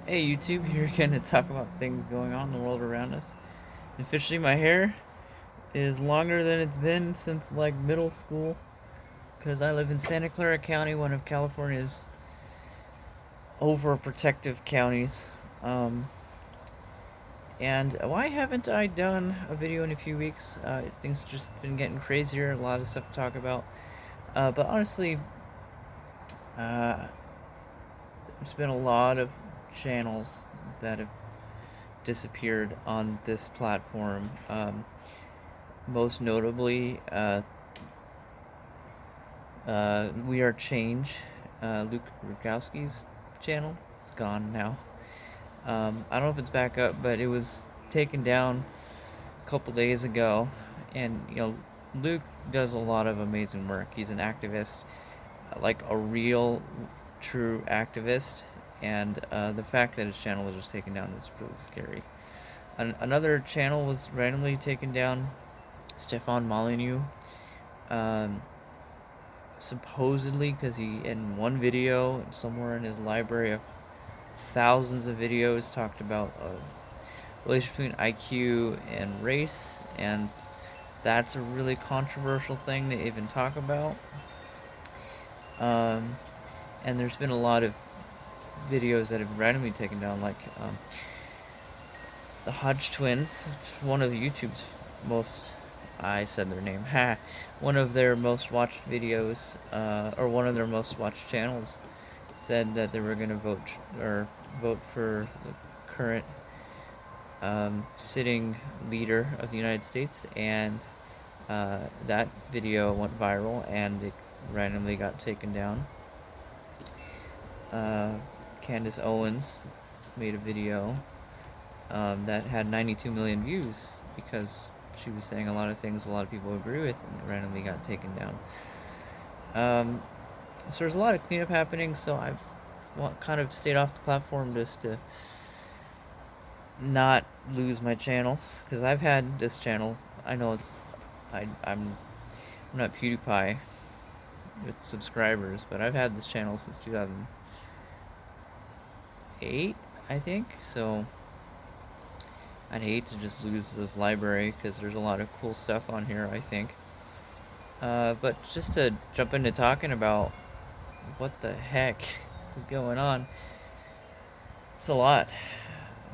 Hey YouTube, here again to talk about things going on in the world around us. And officially, my hair is longer than it's been since like middle school because I live in Santa Clara County, one of California's overprotective counties. Um, and why haven't I done a video in a few weeks? Things have just been getting crazier, a lot of stuff to talk about. But honestly, uh, there's been a lot of channels that have disappeared on this platform. Most notably, We Are Change, Luke Rukowski's channel. It's gone now. I don't know if it's back up, but it was taken down a couple days ago. And, Luke does a lot of amazing work. He's an activist, like a real, true activist. And the fact that his channel was just taken down is really scary. Another channel was randomly taken down, Stefan Molyneux. Um, Supposedly because he in one video somewhere in his library of thousands of videos talked about a relation between IQ and race, and that's a really controversial thing to even talk about. um, and there's been a lot of videos that have been randomly taken down, like the Hodge twins, one of YouTube's most, I said their name, ha, one of their most watched videos, or one of their most watched channels, said that they were going to vote for the current sitting leader of the United States, and that video went viral and it randomly got taken down. Candace Owens made a video that had 92 million views because she was saying a lot of things a lot of people agree with, and it randomly got taken down. So there's a lot of cleanup happening, so I've kind of stayed off the platform just to not lose my channel, because I've had this channel. I know I'm not PewDiePie with subscribers, but I've had this channel since 2008, I think. So I'd hate to just lose this library because there's a lot of cool stuff on here, I think. But just to jump into talking about what the heck is going on, it's a lot.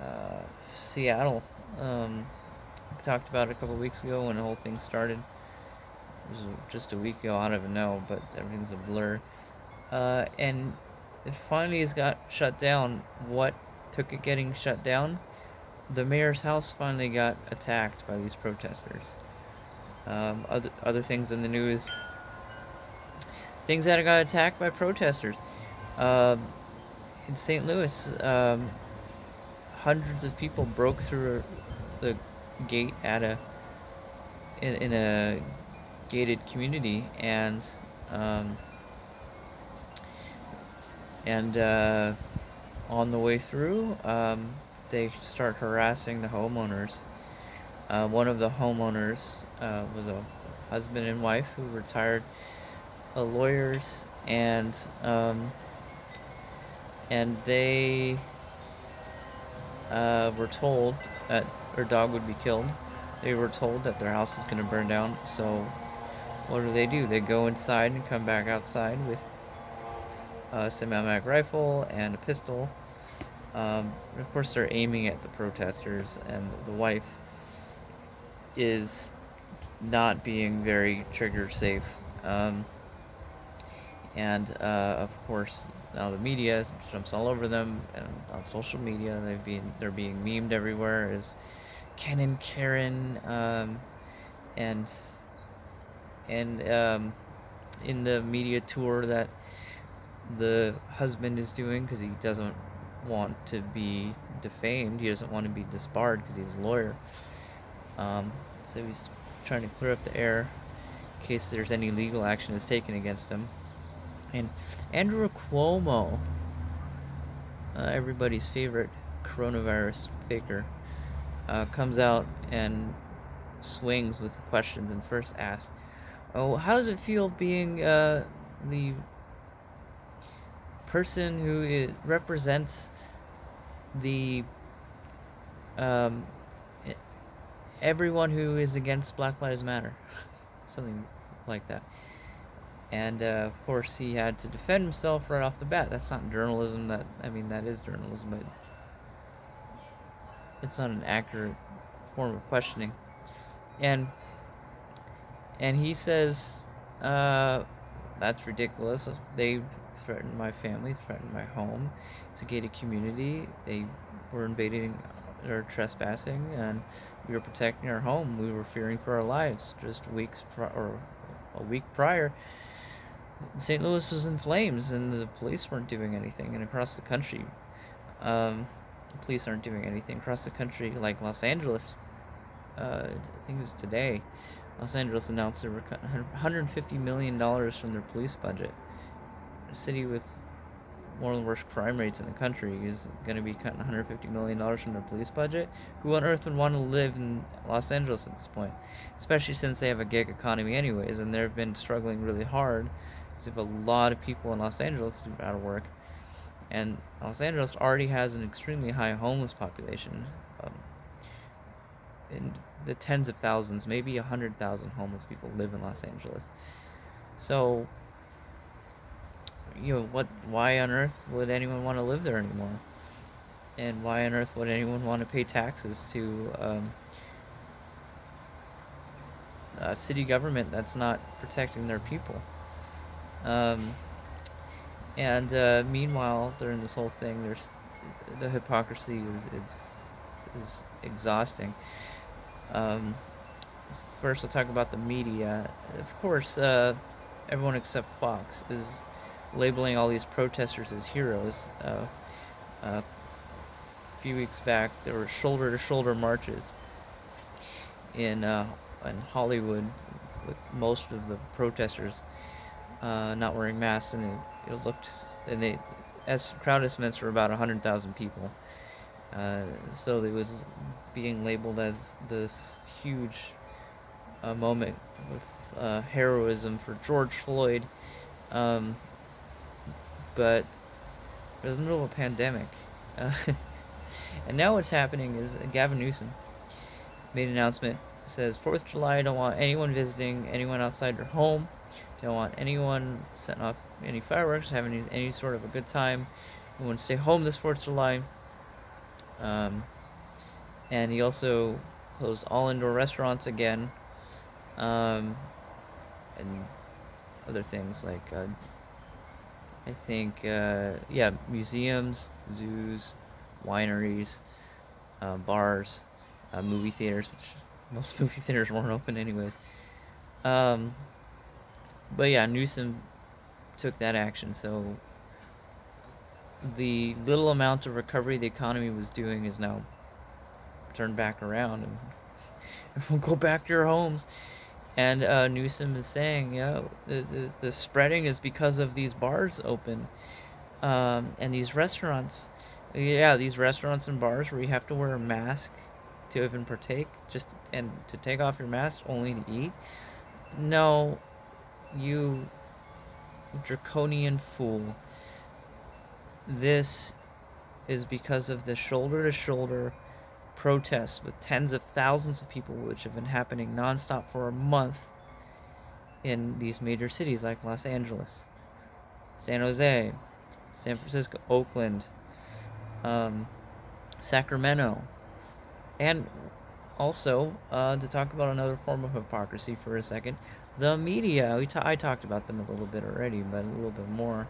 Uh, Seattle. We talked about it a couple weeks ago when the whole thing started. It was just a week ago, I don't even know, but everything's a blur. And it finally has got shut down. What took it getting shut down? The mayor's house finally got attacked by these protesters. Other things in the news, things that got attacked by protesters. In St. Louis, hundreds of people broke through the gate in a gated community, um, and on the way through, they start harassing the homeowners. One of the homeowners was a husband and wife who retired lawyers, and they were told that their dog would be killed. They were told that their house is going to burn down. So what do? They go inside and come back outside with a semi-automatic rifle and a pistol. Of course, they're aiming at the protesters, and the wife is not being very trigger safe. And of course, now the media jumps all over them, and on social media they're being memed everywhere as Ken and Karen, and in the media tour that the husband is doing, because he doesn't want to be defamed, he doesn't want to be disbarred because he's a lawyer. So he's trying to clear up the air in case there's any legal action is taken against him. And Andrew Cuomo, everybody's favorite coronavirus faker, comes out and swings with questions, and first asks, "Oh, how does it feel being the person who represents the um, e- everyone who is against Black Lives Matter, something like that. And of course, he had to defend himself right off the bat. That's not journalism. That is journalism, but it's not an accurate form of questioning. And he says, uh, "That's ridiculous. They threatened my family, threatened my home. It's a gated community. They were invading or trespassing, and we were protecting our home. We were fearing for our lives. Just or a week prior, St. Louis was in flames, and the police weren't doing anything. And across the country, the police aren't doing anything across the country. Like Los Angeles, I think it was today, Los Angeles announced they were cutting $150 million from their police budget. A city with one of the worst crime rates in the country is going to be cutting $150 million from their police budget. Who on earth would want to live in Los Angeles at this point? Especially since they have a gig economy anyways, and they've been struggling really hard because they have a lot of people in Los Angeles who are out of work. And Los Angeles already has an extremely high homeless population. In the tens of thousands, maybe 100,000 homeless people live in Los Angeles. So, why on earth would anyone want to live there anymore? And why on earth would anyone want to pay taxes to a city government that's not protecting their people? Meanwhile, during this whole thing, the hypocrisy is exhausting. First, I'll talk about the media. Of course, everyone except Fox is labeling all these protesters as heroes. A few weeks back, there were shoulder-to-shoulder marches in Hollywood with most of the protesters not wearing masks, and it looked, and they, as crowd estimates were about 100,000 people. So it was being labeled as this huge moment with heroism for George Floyd, but it was in the middle of a pandemic. And now what's happening is Gavin Newsom made an announcement. It says 4th of July, I don't want anyone visiting anyone outside their home. Don't want anyone setting off any fireworks, having any sort of a good time. We want to stay home this 4th of July. And he also closed all indoor restaurants again. And other things like, I think, museums, zoos, wineries, bars, movie theaters, which most movie theaters weren't open anyways. But yeah, Newsom took that action, so the little amount of recovery the economy was doing is now turned back around, and everyone go back to your homes. And Newsom is saying, the spreading is because of these bars open, and these restaurants. Yeah, these restaurants and bars where you have to wear a mask to even partake, and to take off your mask only to eat. No, you draconian fool. This is because of the shoulder-to-shoulder protests with tens of thousands of people, which have been happening nonstop for a month in these major cities like Los Angeles, San Jose, San Francisco, Oakland, Sacramento. And also, to talk about another form of hypocrisy for a second, the media. I talked about them a little bit already, but a little bit more.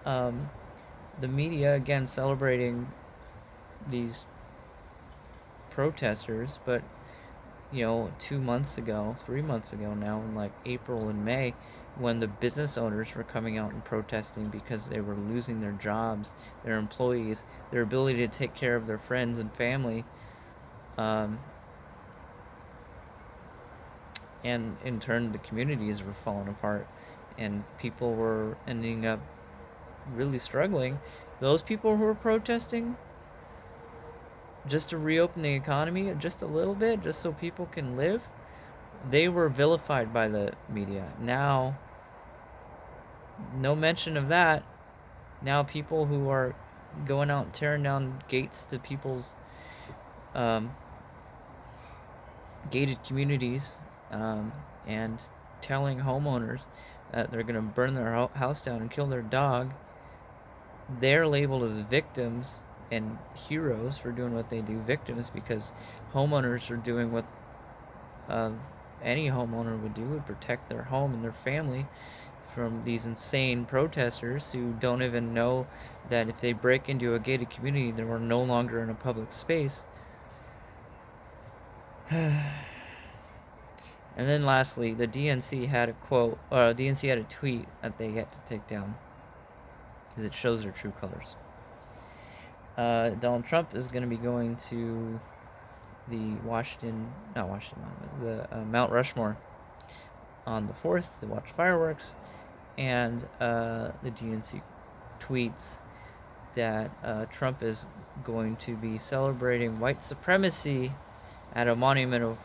The media, again, celebrating these protesters, but 2 months ago, 3 months ago now, in like April and May, when the business owners were coming out and protesting because they were losing their jobs, their employees, their ability to take care of their friends and family, and in turn the communities were falling apart, and people were ending up really struggling. Those people who were protesting just to reopen the economy just a little bit, just so people can live, they were vilified by the media. Now, no mention of that. Now people who are going out and tearing down gates to people's um, gated communities, and telling homeowners that they're going to burn their house down and kill their dog. They're labeled as victims and heroes for doing what they do. Victims because homeowners are doing what uh, any homeowner would do, would protect their home and their family from these insane protesters who don't even know that if they break into a gated community, they were no longer in a public space. And then lastly, the DNC had a quote, or DNC had a tweet that they had to take down because it shows their true colors. Donald Trump is going to be going to the Mount Rushmore on the 4th to watch fireworks, and the DNC tweets that Trump is going to be celebrating white supremacy at a monument of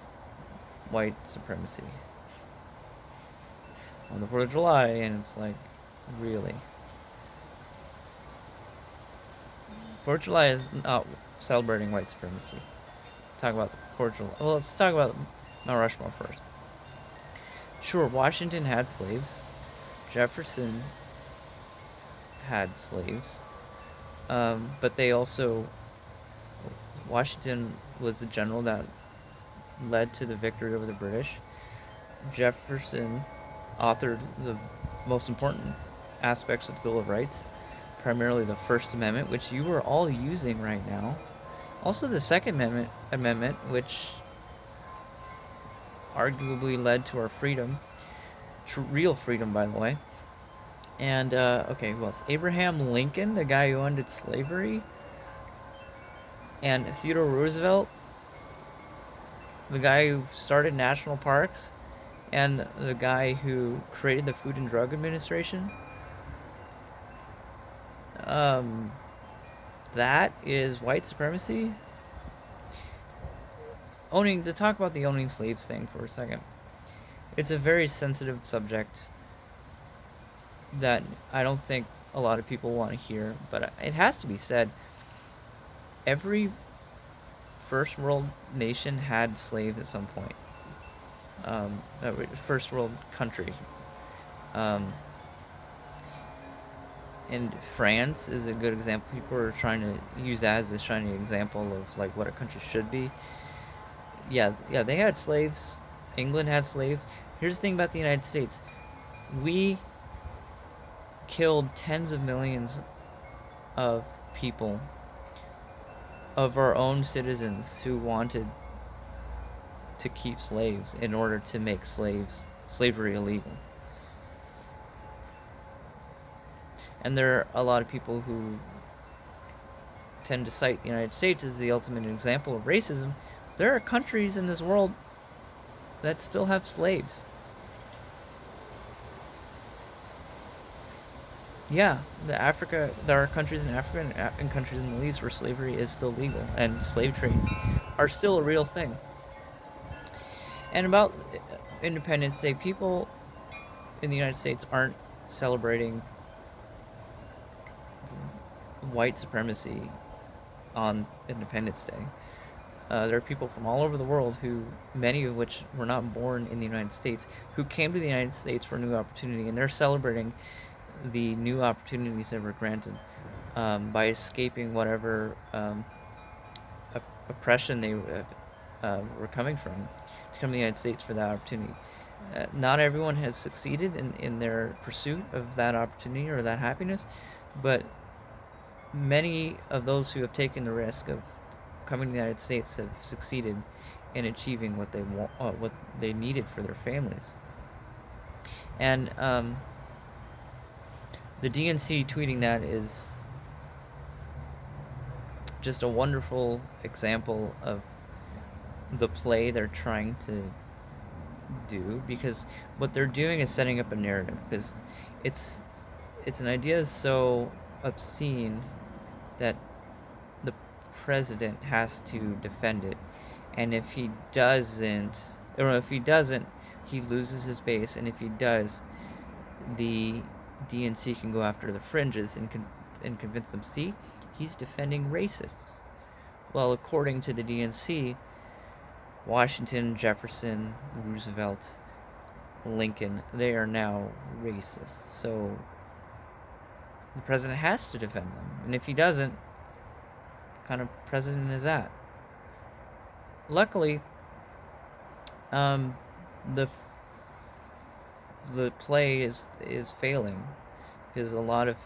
white supremacy on the 4th of July, and it's like, really? 4th of July is not celebrating white supremacy. Talk about the 4th of July. Well, let's talk about Mount Rushmore first. Sure, Washington had slaves. Jefferson had slaves. But they also... Washington was the general that led to the victory over the British. Jefferson authored the most important aspects of the Bill of Rights, primarily the First Amendment, which you are all using right now. Also the Second Amendment, which arguably led to our freedom. Real freedom, by the way. And, okay, who else? Abraham Lincoln, the guy who ended slavery. And Theodore Roosevelt, the guy who started national parks. And the guy who created the Food and Drug Administration. That is white supremacy. To talk about the owning slaves thing for a second. It's a very sensitive subject that I don't think a lot of people want to hear, but it has to be said. Every first world nation had slaves at some point. First world country. And France is a good example. People are trying to use that as a shining example of like what a country should be. Yeah, they had slaves. England had slaves. Here's the thing about the United States. We killed tens of millions of people, of our own citizens who wanted to keep slaves in order to make slavery illegal. And there are a lot of people who tend to cite the United States as the ultimate example of racism. There are countries in this world that still have slaves. Yeah, there are countries in Africa and countries in the Middle East where slavery is still legal, and slave trades are still a real thing. And about Independence Day, people in the United States aren't celebrating white supremacy on Independence Day. There are people from all over the world many of which were not born in the United States, who came to the United States for a new opportunity, and they're celebrating the new opportunities that were granted by escaping whatever oppression they were coming from, to come to the United States for that opportunity. Not everyone has succeeded in their pursuit of that opportunity or that happiness, but many of those who have taken the risk of coming to the United States have succeeded in achieving what they needed for their families. And the DNC tweeting that is just a wonderful example of the play they're trying to do, because what they're doing is setting up a narrative, because it's an idea so obscene that the president has to defend it, and if he doesn't, he loses his base, and if he does, the DNC can go after the fringes and convince them, see, He's defending racists. Well, according to the DNC, Washington, Jefferson, Roosevelt, Lincoln, they are now racist. So the president has to defend them. And if he doesn't, what kind of president is that? Luckily, the play is failing because a lot of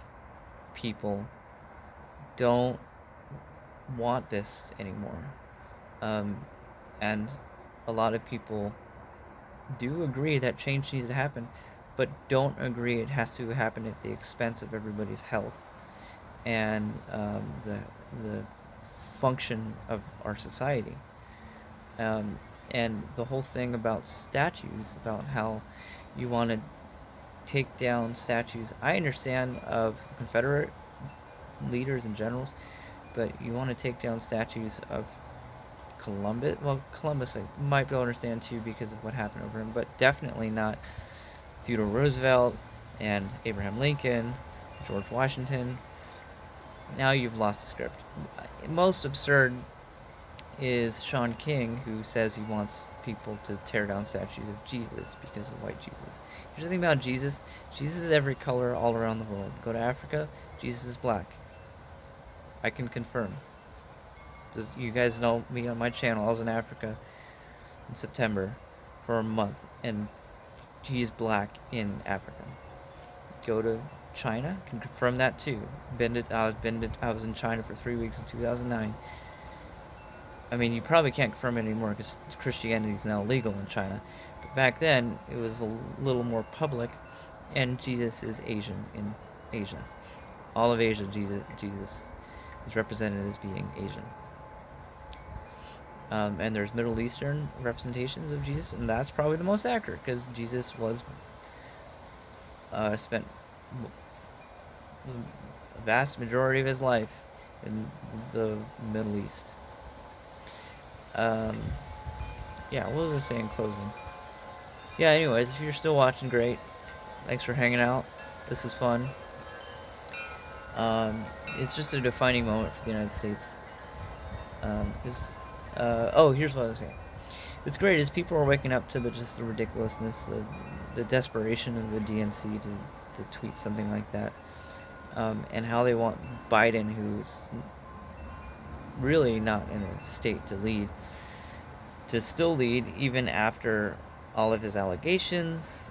people don't want this anymore, and a lot of people do agree that change needs to happen, but don't agree it has to happen at the expense of everybody's health and the function of our society. And the whole thing about statues, about how you want to take down statues. I understand of Confederate leaders and generals, but you want to take down statues of Columbus. Well, Columbus I might be able to understand too because of what happened over him, but definitely not Theodore Roosevelt and Abraham Lincoln, George Washington. Now you've lost the script. Most absurd is Sean King, who says he wants people to tear down statues of Jesus because of white Jesus. Here's the thing about Jesus. Jesus is every color all around the world. Go to Africa, Jesus is black. I can confirm. You guys know me on my channel. I was in Africa in September for a month, and he's black in Africa. Go to China, can confirm that too. I was in China for 3 weeks in 2009. I mean, you probably can't confirm it anymore because Christianity is now legal in China. But back then, it was a little more public, and Jesus is Asian in Asia. All of Asia, Jesus is represented as being Asian. And there's Middle Eastern representations of Jesus, and that's probably the most accurate because Jesus was spent the vast majority of his life in the Middle East. Yeah, what was I saying in closing? Yeah, anyways, if you're still watching, great. Thanks for hanging out. This is fun. It's just a defining moment for the United States. Here's what I was saying. What's great is people are waking up to the ridiculousness, the desperation of the DNC to tweet something like that, and how they want Biden, who's really not in a state to lead, to still lead even after all of his allegations,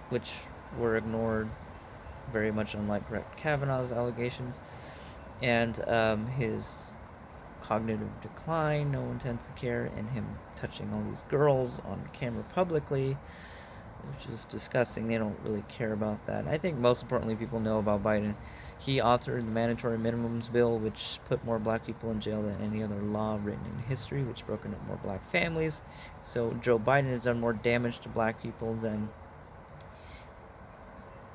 which were ignored, very much unlike Brett Kavanaugh's allegations, and his cognitive decline, no one tends to care, and him touching all these girls on camera publicly, which is disgusting. They don't really care about that. I think most importantly, people know about Biden. He authored the mandatory minimums bill, which put more black people in jail than any other law written in history, which broken up more black families. So Joe Biden has done more damage to black people than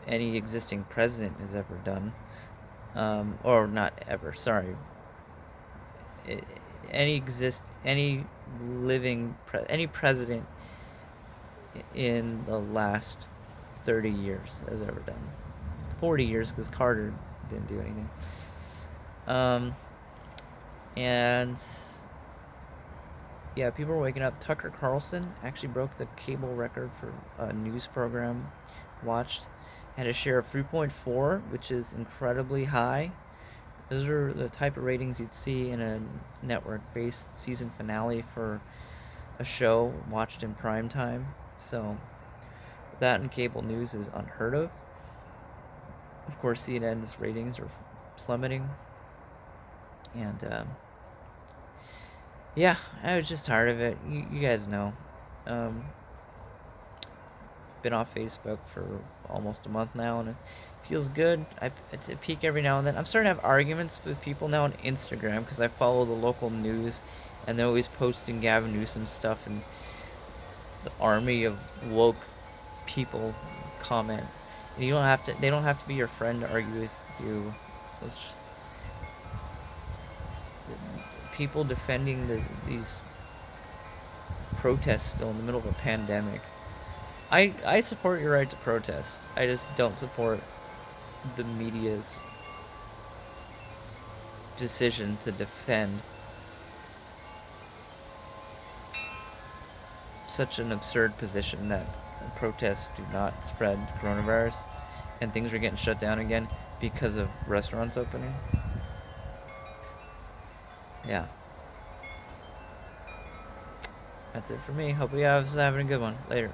any existing president has ever done. Or not ever, sorry. Any president in the last 30 years has ever done. 40 years because Carter didn't do anything. And yeah, people are waking up. Tucker Carlson actually broke the cable record for a news program watched. Had a share of 3.4, which is incredibly high. Those are the type of ratings you'd see in a network-based season finale for a show watched in prime time. So that in cable news is unheard of. Of course, CNN's ratings are plummeting. And yeah, I was just tired of it. You guys know. Been off Facebook for almost a month now, and it feels good. It's a peak every now and then. I'm starting to have arguments with people now on Instagram because I follow the local news, and they're always posting Gavin Newsom stuff, and the army of woke people comment. And you don't have to. They don't have to be your friend to argue with you. So it's just people defending these protests still in the middle of a pandemic. I support your right to protest. I just don't support the media's decision to defend such an absurd position that protests do not spread coronavirus and things are getting shut down again because of restaurants opening. Yeah. That's it for me. Hope you guys are having a good one. Later.